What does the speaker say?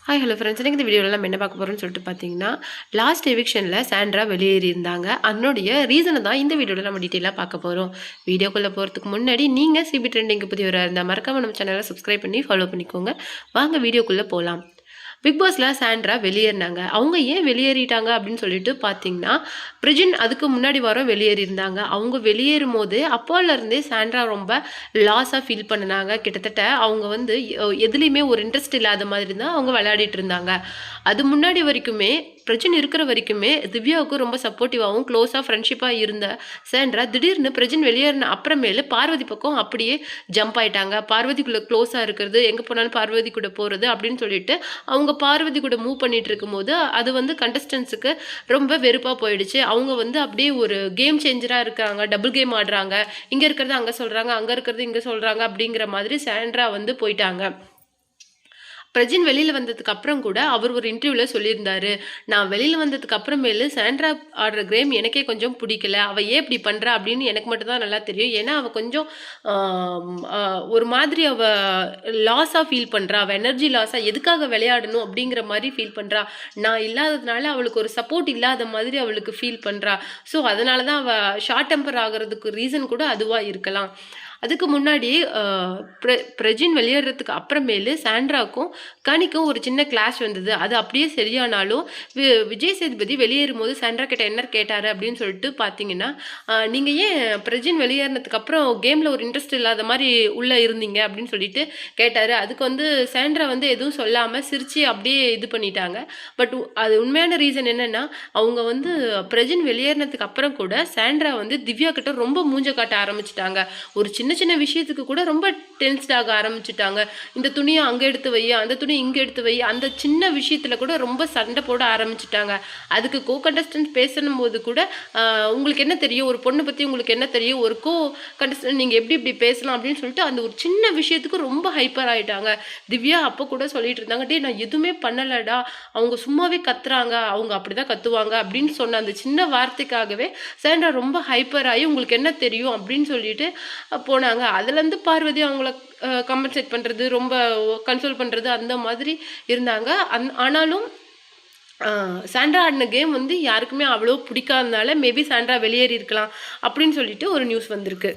Hi hello friends, எனக்கு இந்த வீடியோவில் நம்ம என்ன பார்க்க போகிறோம்னு சொல்லிட்டு பார்த்தீங்கன்னா, லாஸ்ட் எவிக்ஷனில் சாண்ட்ரா வெளியேறியிருந்தாங்க. அதனுடைய ரீசனை தான் இந்த வீடியோவில் நம்ம டீட்டெயிலாக பார்க்க போகிறோம். வீடியோக்குள்ளே போகிறதுக்கு முன்னாடி நீங்கள் சிபி ட்ரெண்டிங்கு புதியவராக இருந்தால் மறக்காமல் நம்ம சேனலை சப்ஸ்கிரைப் பண்ணி ஃபாலோ பண்ணிக்கோங்க. வாங்க வீடியோக்குள்ளே போகலாம். பிக் பாஸில் சாண்ட்ரா வெளியேறினாங்க. அவங்க ஏன் வெளியேறிட்டாங்க அப்படின்னு சொல்லிட்டு பார்த்தீங்கன்னா, பிரிஜின் அதுக்கு முன்னாடி வாரம் வெளியேறியிருந்தாங்க. அவங்க வெளியேறும் போது அப்போலேருந்தே சாண்ட்ரா ரொம்ப லாஸாக ஃபீல் பண்ணினாங்க. கிட்டத்தட்ட அவங்க வந்து எதுலேயுமே ஒரு இன்ட்ரெஸ்ட் இல்லாத மாதிரி தான் அவங்க விளையாடிட்டு இருந்தாங்க. அது முன்னாடி வரைக்குமே பிரஜின் இருக்கிற வரைக்குமே திவ்யாவுக்கு ரொம்ப சப்போர்ட்டிவாகவும் க்ளோஸாக ஃப்ரெண்ட்ஷிப்பாக இருந்த சாண்ட்ரா திடீர்னு பிரஜின் வெளியேறின அப்புறமேலு பார்வதி பக்கம் அப்படியே ஜம்ப் ஆயிட்டாங்க. பார்வதிக்குள்ளே க்ளோஸாக இருக்கிறது, எங்கே போனாலும் பார்வதி கூட போகிறது அப்படின்னு சொல்லிட்டு அவங்க பார்வதி கூட மூவ் பண்ணிட்டு இருக்கும்போது அது வந்து கண்டஸ்டன்ஸுக்கு ரொம்ப வெறுப்பாக போயிடுச்சு. அவங்க வந்து அப்படியே ஒரு கேம் சேஞ்சராக இருக்காங்க, டபுள் கேம் ஆடுறாங்க, இங்கே இருக்கிறது அங்கே சொல்கிறாங்க, அங்கே இருக்கிறது இங்கே சொல்கிறாங்க அப்படிங்கிற மாதிரி சாண்ட்ரா வந்து போயிட்டாங்க. பிரஜின் வெளியில் வந்ததுக்கு அப்புறம் கூட அவர் ஒரு இன்டர்வியூவில் சொல்லியிருந்தாரு, நான் வெளியில் வந்ததுக்கு அப்புறமேலு சாண்ட்ரா ஆடுற கேம் எனக்கே கொஞ்சம் பிடிக்கல, அவள் ஏன் இப்படி பண்ணுறா அப்படின்னு எனக்கு மட்டும் தான் நல்லா தெரியும். ஏன்னா அவள் கொஞ்சம் ஒரு மாதிரி அவள் லாஸாக ஃபீல் பண்ணுறா, அவள் எனர்ஜி லாஸாக எதுக்காக விளையாடணும் அப்படிங்கிற மாதிரி ஃபீல் பண்ணுறா. நான் இல்லாததுனால அவளுக்கு ஒரு சப்போர்ட் இல்லாத மாதிரி அவளுக்கு ஃபீல் பண்ணுறா. ஸோ அதனால தான் அவள் ஷார்ட் டெம்பர் ஆகிறதுக்கு ரீசன் கூட அதுவாக இருக்கலாம். அதுக்கு முன்னாடி பிரஜின் வெளியேறதுக்கு அப்புறமேலு சாண்ட்ராக்கும் கனிக்கும் ஒரு சின்ன கிளாஷ் வந்தது. அது அப்படியே சரியானாலும் விஜய் சேதுபதி வெளியேறும் போது சாண்ட்ரா கிட்ட என்ன கேட்டாரு அப்படின்னு சொல்லிட்டு பார்த்தீங்கன்னா, நீங்கள் ஏன் பிரஜின் வெளியேறினதுக்கு அப்புறம் கேமில் ஒரு இன்ட்ரெஸ்ட் இல்லாத மாதிரி உள்ளே இருந்தீங்க அப்படின்னு சொல்லிட்டு கேட்டார். அதுக்கு வந்து சாண்ட்ரா வந்து எதுவும் சொல்லாமல் சிரித்து அப்படியே இது பண்ணிட்டாங்க. பட் அது உண்மையான ரீசன் என்னென்னா, அவங்க வந்து பிரஜின் வெளியேறினதுக்கு அப்புறம் கூட சாண்ட்ரா வந்து திவ்யா கிட்ட ரொம்ப மூஞ்ச காட்ட ஆரம்பிச்சிட்டாங்க. ஒரு சின்ன சின்ன விஷயத்துக்கு கூட ரொம்ப டென்ஸ்டாக ஆரம்பிச்சுட்டாங்க. இந்த துணியை அங்கே எடுத்து வை, அந்த துணி இங்கே எடுத்து வை, அந்த சின்ன விஷயத்தில் கூட ரொம்ப சண்டை போட ஆரம்பிச்சுட்டாங்க. அதுக்கு கோ கண்டஸ்டன்ட் பேசணும் போது கூட உங்களுக்கு என்ன தெரியும், ஒரு பொண்ணை பற்றி உங்களுக்கு என்ன தெரியும், ஒரு கோ கண்டஸ்டன்ட் நீங்கள் எப்படி இப்படி பேசலாம் அப்படின்னு சொல்லிட்டு அந்த ஒரு சின்ன விஷயத்துக்கு ரொம்ப ஹைப்பர் ஆகிட்டாங்க. திவ்யா அப்போ கூட சொல்லிட்டு இருந்தாங்க, டே நான் எதுவுமே பண்ணலடா, அவங்க சும்மாவே கத்துறாங்க, அவங்க அப்படி தான் கத்துவாங்க அப்படின்னு சொன்ன அந்த சின்ன வார்த்தைக்காகவே சாண்ட்ரா ரொம்ப ஹைப்பர் ஆகி உங்களுக்கு என்ன தெரியும் அப்படின்னு சொல்லிட்டு போனாங்க. அதுலேருந்து பார்வதி அவங்கள கம்பன்சேட் பண்ணுறது, ரொம்ப கன்சோல் பண்ணுறது அந்த மாதிரி இருந்தாங்க. ஆனாலும் சாண்ட்ரா ஆடின கேம் வந்து யாருக்குமே அவ்வளோ பிடிக்காதனால மேபி சாண்ட்ரா வெளியேறி இருக்கலாம் அப்படின்னு சொல்லிட்டு ஒரு நியூஸ் வந்திருக்கு.